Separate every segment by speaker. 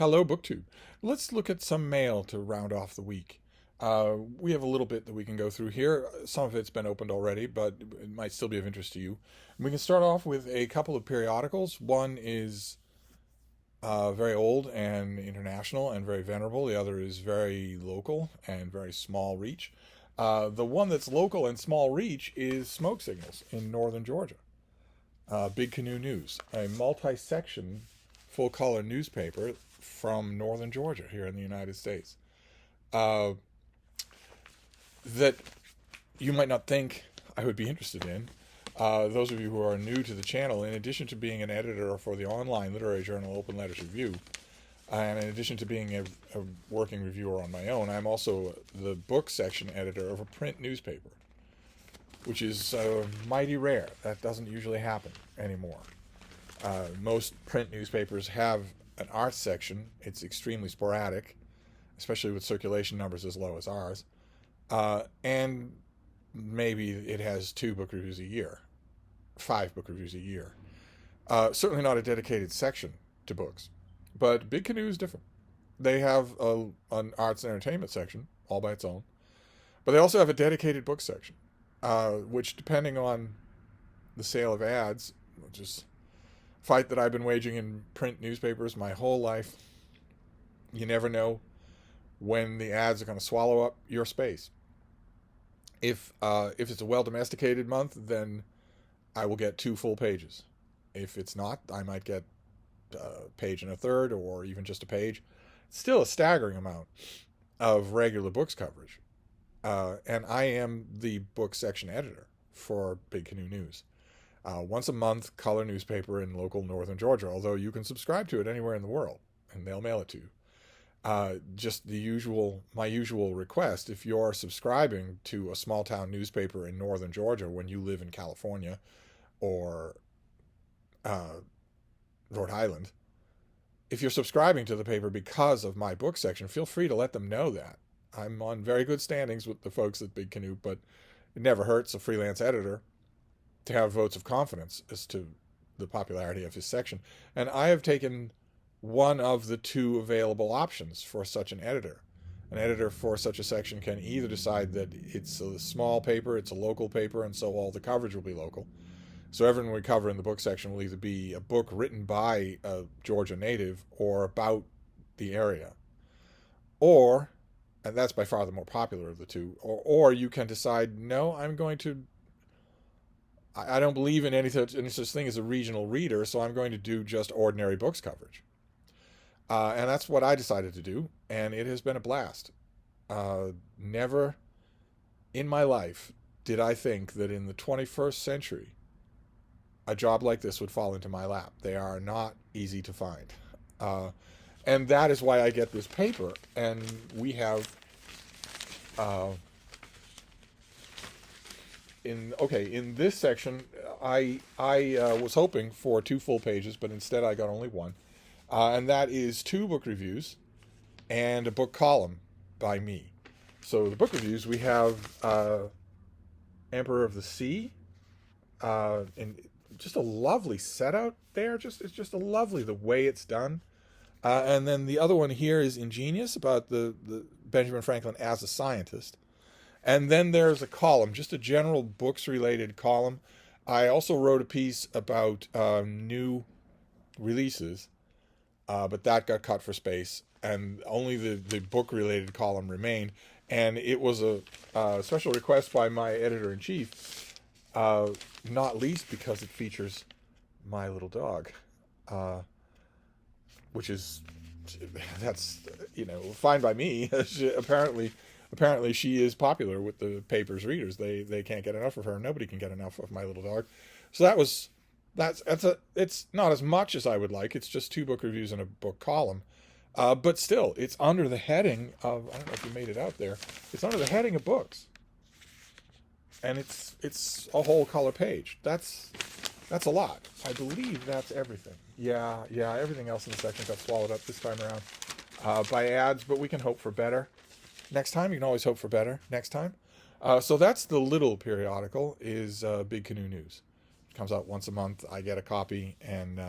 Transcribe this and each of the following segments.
Speaker 1: Hello, BookTube. Let's look at some mail to round off the week. We have a little bit that we can go through here. Some of it's been opened already, but it might still be of interest to you. We can start off with a couple of periodicals. One is very old and international and very venerable. The other is very local and very small reach. The one that's local and small reach is Smoke Signals in northern Georgia. Big Canoe News, a multi-section full-color newspaper from northern Georgia here in the United States. That you might not think I would be interested in. Those of you who are new to the channel, in addition to being an editor for the online literary journal Open Letters Review, and in addition to being a working reviewer on my own, I'm also the book section editor of a print newspaper, which is mighty rare. That doesn't usually happen anymore. Most print newspapers have an arts section. It's extremely sporadic, especially with circulation numbers as low as ours. And maybe it has 2 book reviews a year, 5 book reviews a year. Certainly not a dedicated section to books. But Big Canoe is different. They have an arts and entertainment section all by its own. But they also have a dedicated book section, which, depending on the sale of ads, which is a fight that I've been waging in print newspapers my whole life, you never know when the ads are going to swallow up your space. If it's a well-domesticated month, then I will get 2 full pages. If it's not, I might get a page and a third, or even just a page. It's still a staggering amount of regular books coverage. And I am the book section editor for Big Canoe News. Once a month, color newspaper in local northern Georgia, although you can subscribe to it anywhere in the world, and they'll mail it to you. Just my usual request, if you're subscribing to a small town newspaper in northern Georgia when you live in California or Rhode Island, if you're subscribing to the paper because of my book section, feel free to let them know that. I'm on very good standings with the folks at Big Canoe, but it never hurts a freelance editor to have votes of confidence as to the popularity of his section. And I have taken one of the 2 available options for such an editor. An editor for such a section can either decide that it's a small paper, it's a local paper, and so all the coverage will be local. So everything we cover in the book section will either be a book written by a Georgia native or about the area. Or, and that's by far the more popular of the 2, or you can decide, no, I don't believe in any such thing as a regional reader, so I'm going to do just ordinary books coverage. And that's what I decided to do, and it has been a blast. Never in my life did I think that in the 21st century a job like this would fall into my lap. They are not easy to find. And that is why I get this paper. And we have, in this section, I was hoping for 2 full pages, but instead I got only 1. And that is 2 book reviews and a book column by me. So the book reviews, we have Emperor of the Sea, and just a lovely set out there. It's just a lovely the way it's done. And then the other one here is Ingenious, about the Benjamin Franklin as a scientist. And then there's a column, just a general books related column. I also wrote a piece about new releases, but that got cut for space, and only the book related column remained. And it was a special request by my editor-in-chief, not least because it features my little dog, which is, that's, fine by me. Apparently she is popular with the paper's readers. They can't get enough of her. Nobody can get enough of my little dog. So it's not as much as I would like. It's just 2 book reviews and a book column. But still, it's under the heading of, I don't know if you made it out there, it's under the heading of books. And it's a whole color page. That's a lot. I believe that's everything. Yeah, everything else in the section got swallowed up this time around by ads, but we can hope for better. Next time, you can always hope for better next time. So that's the little periodical, is Big Canoe News. It comes out once a month. I get a copy, and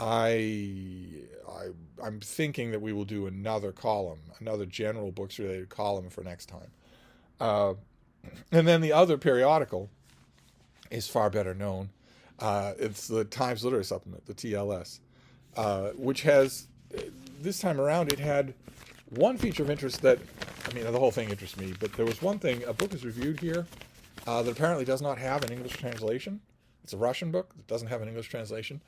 Speaker 1: I'm thinking that we will do another column, another general books related column for next time. Uh, and then the other periodical is far better known. It's the Times Literary Supplement, the TLS, which has, this time around, it had one feature of interest that, I mean, the whole thing interests me, but there was one thing, a book is reviewed here that apparently does not have an English translation. It's a Russian book that doesn't have an English translation.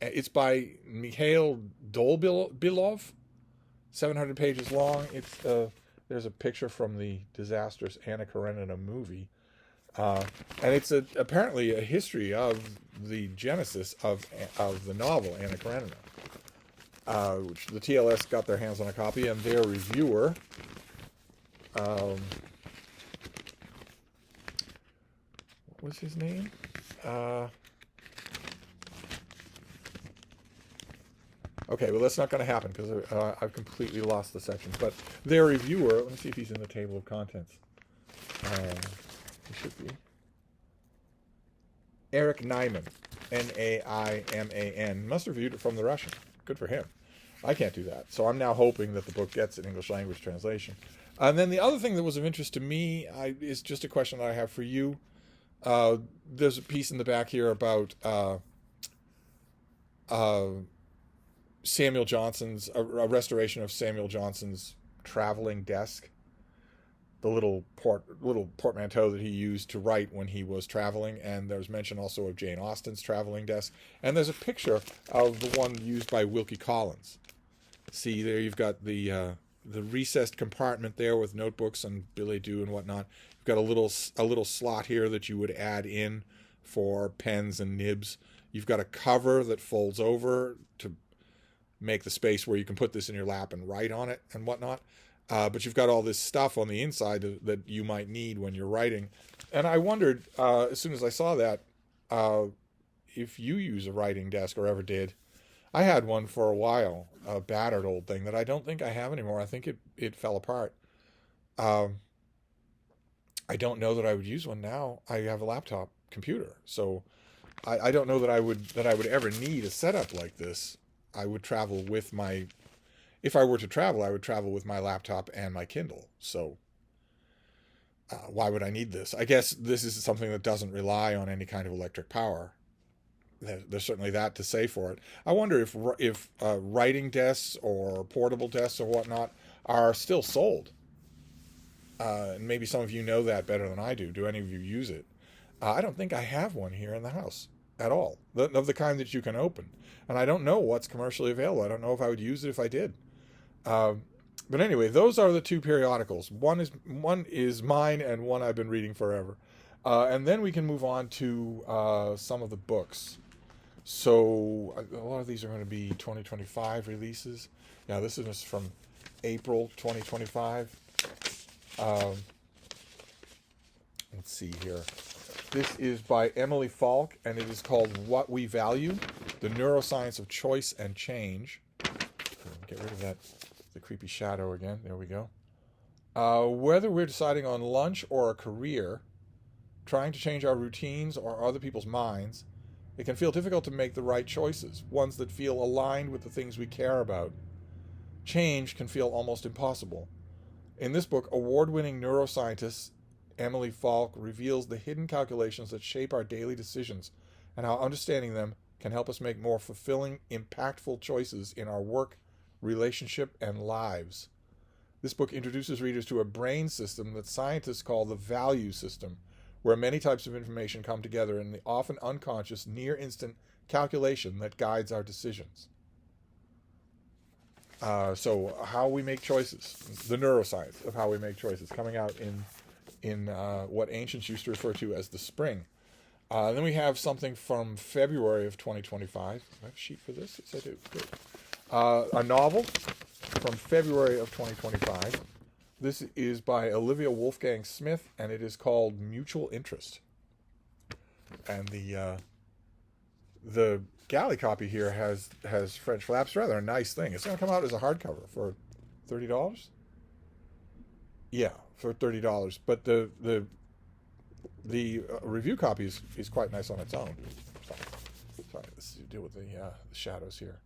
Speaker 1: It's by Mikhail Dolbilov, 700 pages long. It's there's a picture from the disastrous Anna Karenina movie. And it's apparently a history of the genesis of the novel Anna Karenina, which the TLS got their hands on a copy, and their reviewer, what was his name? Okay, well, that's not going to happen because I've completely lost the sections. But their reviewer, let me see if he's in the table of contents. He should be. Eric Naiman, Naiman, must have reviewed it from the Russian. Good for him. I can't do that. So I'm now hoping that the book gets an English language translation. And then the other thing that was of interest to me is just a question that I have for you. There's a piece in the back here about Samuel Johnson's, a restoration of Samuel Johnson's traveling desk, the little portmanteau that he used to write when he was traveling. And there's mention also of Jane Austen's traveling desk. And there's a picture of the one used by Wilkie Collins. See, there you've got the recessed compartment there with notebooks and billet-doux and whatnot. You've got a little slot here that you would add in for pens and nibs. You've got a cover that folds over to make the space where you can put this in your lap and write on it and whatnot. But you've got all this stuff on the inside that you might need when you're writing. And I wondered, as soon as I saw that, if you use a writing desk or ever did. I had one for a while, a battered old thing that I don't think I have anymore. I think it fell apart. I don't know that I would use one now. I have a laptop computer, so I don't know that I would ever need a setup like this. I would travel with my, if I were to travel, I would travel with my laptop and my Kindle. So why would I need this? I guess this is something that doesn't rely on any kind of electric power. There's certainly that to say for it. I wonder if writing desks or portable desks or whatnot are still sold. And maybe some of you know that better than I do. Do any of you use it? I don't think I have one here in the house at all, of the kind that you can open. And I don't know what's commercially available. I don't know if I would use it if I did. But anyway, those are the two periodicals. One is mine and one I've been reading forever. And then we can move on to some of the books. So a lot of these are going to be 2025 releases. Now this is from April 2025. Let's see here. This is by Emily Falk, and it is called What We Value, The Neuroscience of Choice and Change. Get rid of that, the creepy shadow again. There we go. Whether we're deciding on lunch or a career, trying to change our routines or other people's minds, it can feel difficult to make the right choices, ones that feel aligned with the things we care about. Change can feel almost impossible. In this book, award-winning neuroscientist Emily Falk reveals the hidden calculations that shape our daily decisions and how understanding them can help us make more fulfilling, impactful choices in our work, relationship, and lives. This book introduces readers to a brain system that scientists call the value system, where many types of information come together in the often unconscious, near-instant calculation that guides our decisions. So how we make choices, the neuroscience of how we make choices, coming out in what ancients used to refer to as the spring. Then we have something from February of 2025. Do I have a sheet for this? Yes, I do. Good. A novel from February of 2025. This is by Olivia Wolfgang Smith, and it is called Mutual Interest. And the galley copy here has French flaps. Rather a nice thing. It's going to come out as a hardcover for $30. Yeah, for $30. But the review copy is quite nice on its own. Sorry, let's deal with the shadows here.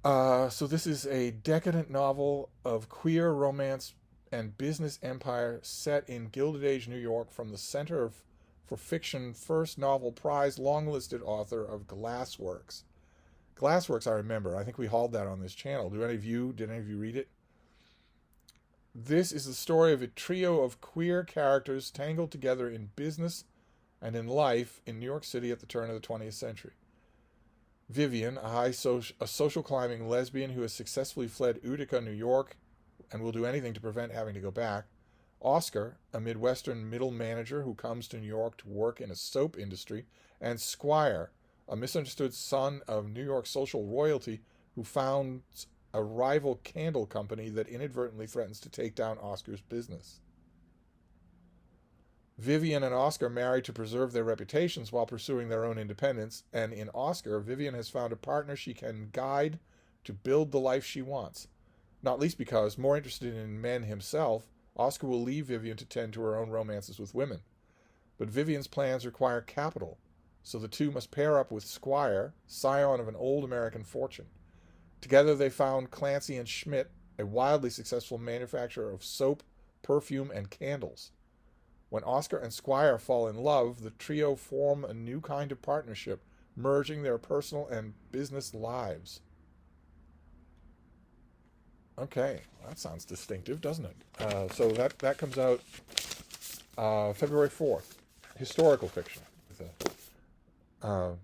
Speaker 1: So this is a decadent novel of queer romance and business empire set in Gilded Age New York from the center of for fiction first novel prize long-listed author of Glassworks. Glassworks, I remember. I think we hauled that on this channel. Did any of you read it? This is the story of a trio of queer characters tangled together in business and in life in New York City at the turn of the 20th century. Vivian, a social climbing lesbian who has successfully fled Utica, New York, and will do anything to prevent having to go back. Oscar, a Midwestern middle manager who comes to New York to work in a soap industry. And Squire, a misunderstood son of New York social royalty who founds a rival candle company that inadvertently threatens to take down Oscar's business. Vivian and Oscar marry to preserve their reputations while pursuing their own independence, and in Oscar, Vivian has found a partner she can guide to build the life she wants. Not least because, more interested in men himself, Oscar will leave Vivian to tend to her own romances with women. But Vivian's plans require capital, so the two must pair up with Squire, scion of an old American fortune. Together they found Clancy and Schmidt, a wildly successful manufacturer of soap, perfume, and candles. When Oscar and Squire fall in love, the trio form a new kind of partnership, merging their personal and business lives. Okay, that sounds distinctive, doesn't it? So that comes out February 4th. Historical fiction. I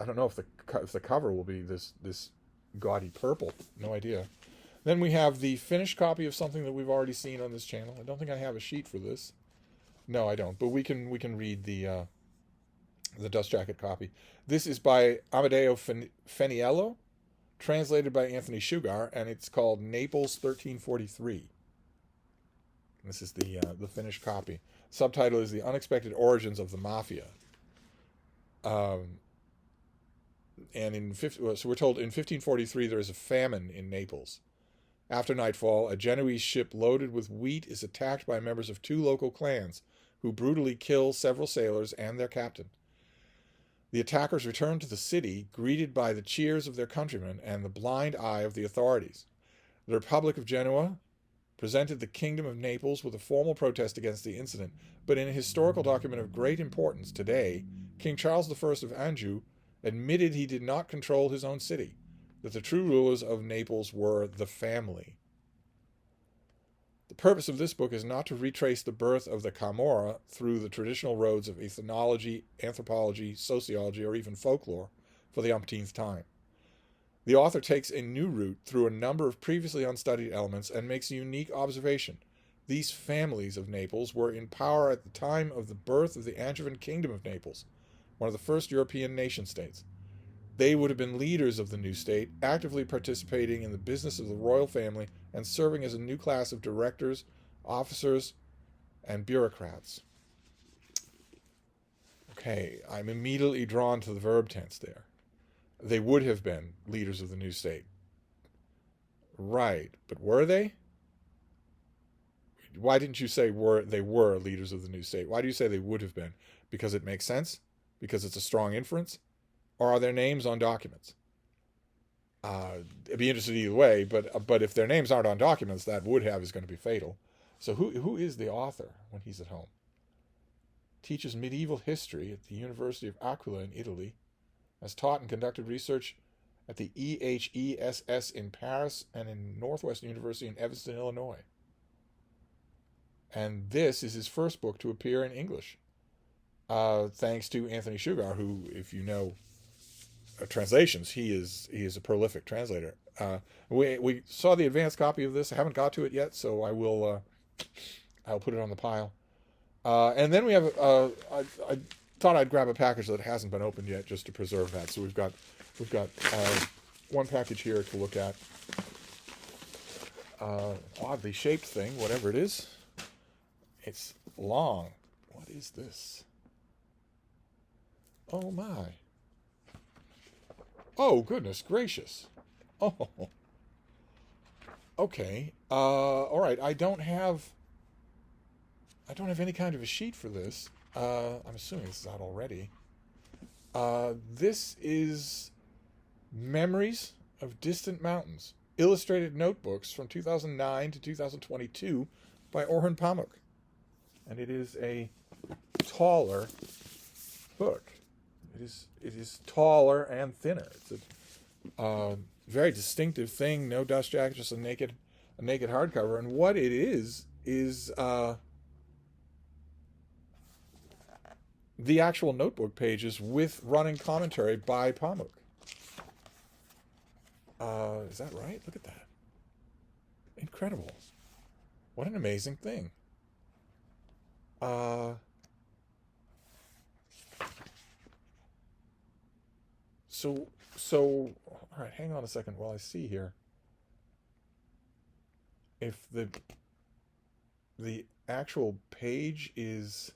Speaker 1: don't know if the cover will be this gaudy purple. No idea. Then we have the finished copy of something that we've already seen on this channel. I don't think I have a sheet for this. No, I don't. But we can read the dust jacket copy. This is by Amedeo Feniello, translated by Anthony Sugar, and it's called Naples 1343. This is the finished copy. Subtitle is The Unexpected Origins of the Mafia. And so we're told in 1543 there is a famine in Naples. After nightfall, a Genoese ship loaded with wheat is attacked by members of two local clans, who brutally kill several sailors and their captain. The attackers return to the city, greeted by the cheers of their countrymen and the blind eye of the authorities. The Republic of Genoa presented the Kingdom of Naples with a formal protest against the incident, but in a historical document of great importance today, King Charles I of Anjou admitted he did not control his own city, that the true rulers of Naples were the family. The purpose of this book is not to retrace the birth of the Camorra through the traditional roads of ethnology, anthropology, sociology, or even folklore for the umpteenth time. The author takes a new route through a number of previously unstudied elements and makes a unique observation. These families of Naples were in power at the time of the birth of the Angevin Kingdom of Naples, one of the first European nation-states. They would have been leaders of the new state, actively participating in the business of the royal family and serving as a new class of directors, officers, and bureaucrats. Okay, I'm immediately drawn to the verb tense there. They would have been leaders of the new state. Right, but were they? Why didn't you say they were leaders of the new state? Why do you say they would have been? Because it makes sense? Because it's a strong inference? Or are their names on documents? It'd be interesting either way, but if their names aren't on documents, that would have is going to be fatal. So who is the author when he's at home? Teaches medieval history at the University of Aquila in Italy. Has taught and conducted research at the EHESS in Paris and in Northwestern University in Evanston, Illinois. And this is his first book to appear in English. Thanks to Anthony Sugar, who, if you know translations, he is a prolific translator. We saw the advanced copy of this. I haven't got to it yet, so I'll put it on the pile. And then we have I thought I'd grab a package that hasn't been opened yet just to preserve that. So we've got one package here to look at. Oddly shaped thing, whatever it is. It's long. What is this? Oh my. Oh, goodness gracious. Oh. Okay. All right. I don't have any kind of a sheet for this. I'm assuming this is out already. This is Memories of Distant Mountains, illustrated notebooks from 2009 to 2022 by Orhan Pamuk. And it is a taller book. It is taller and thinner. It's a very distinctive thing. No dust jacket, just a naked hardcover. And what it is the actual notebook pages with running commentary by Pamuk. Is that right? Look at that. Incredible. What an amazing thing. So, all right, hang on a second while I see here. If the actual page is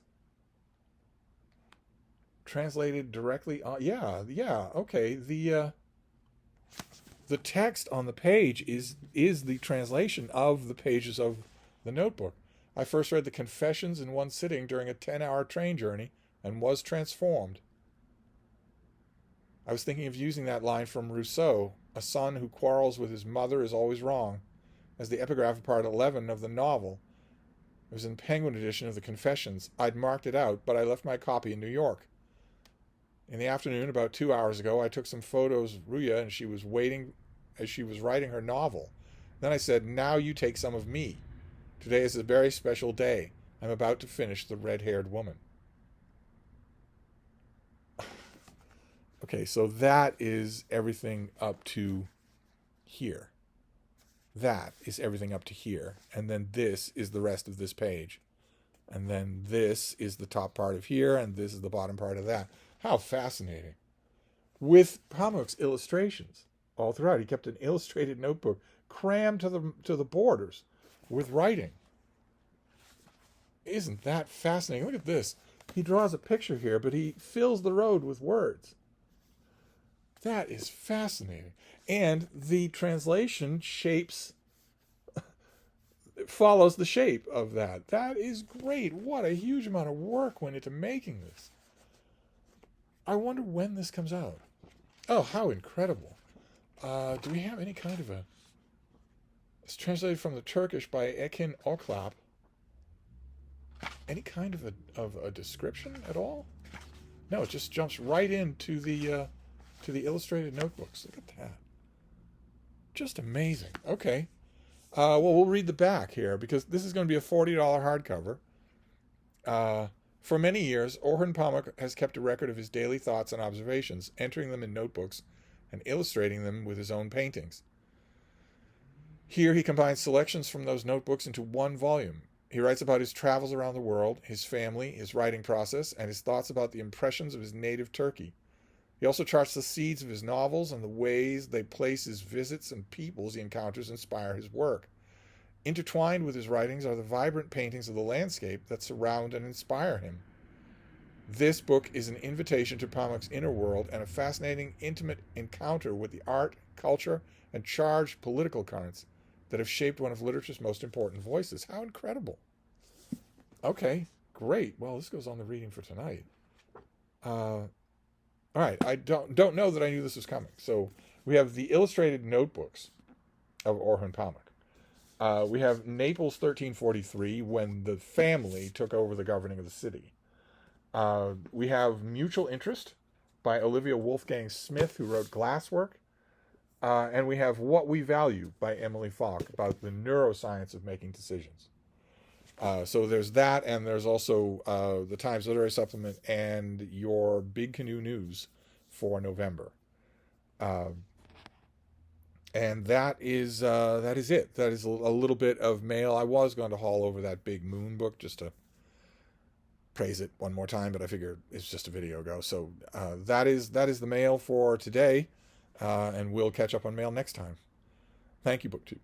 Speaker 1: translated directly on, yeah, okay. The text on the page is the translation of the pages of the notebook. I first read the Confessions in one sitting during a 10-hour train journey and was transformed. I was thinking of using that line from Rousseau, "A son who quarrels with his mother is always wrong," as the epigraph of part 11 of the novel. It was in the Penguin edition of the Confessions. I'd marked it out, but I left my copy in New York. In the afternoon, about 2 hours ago, I took some photos of Ruya, and she was waiting as she was writing her novel. Then I said, "Now you take some of me. Today is a very special day. I'm about to finish The Red-Haired Woman." Okay, so that is everything up to here. That is everything up to here. And then this is the rest of this page. And then this is the top part of here, and this is the bottom part of that. How fascinating. With Pamuk's illustrations all throughout. He kept an illustrated notebook crammed to the borders with writing. Isn't that fascinating? Look at this. He draws a picture here, but he fills the road with words. That is fascinating. And the translation follows the shape of that. That is great. What a huge amount of work went into making this. I wonder when this comes out. Oh, how incredible. Do we have any kind of a... It's translated from the Turkish by Ekin Oklap. Any kind of a description at all? No, it just jumps right into the illustrated notebooks. Look at that. Just amazing. Okay. Well, we'll read the back here because this is going to be a $40 hardcover. For many years, Orhan Pamuk has kept a record of his daily thoughts and observations, entering them in notebooks and illustrating them with his own paintings. Here he combines selections from those notebooks into one volume. He writes about his travels around the world, his family, his writing process, and his thoughts about the impressions of his native Turkey. He also charts the seeds of his novels and the ways they place his visits and peoples he encounters inspire his work. Intertwined with his writings are the vibrant paintings of the landscape that surround and inspire him. This book is an invitation to Pamuk's inner world and a fascinating, intimate encounter with the art, culture, and charged political currents that have shaped one of literature's most important voices. How incredible. Okay, great. Well, this goes on the reading for tonight. All right, I don't know that I knew this was coming. So we have the illustrated notebooks of Orhan Pamuk. We have Naples 1343, when the family took over the governing of the city. We have Mutual Interest by Olivia Wolfgang Smith, who wrote Glasswork. And we have What We Value by Emily Falk, about the neuroscience of making decisions. So there's that, and there's also the Times Literary Supplement and your Big Canoe News for November. And that is it. That is a little bit of mail. I was going to haul over that Big Moon book just to praise it one more time, but I figured it's just a video ago. So that is the mail for today, and we'll catch up on mail next time. Thank you, BookTube.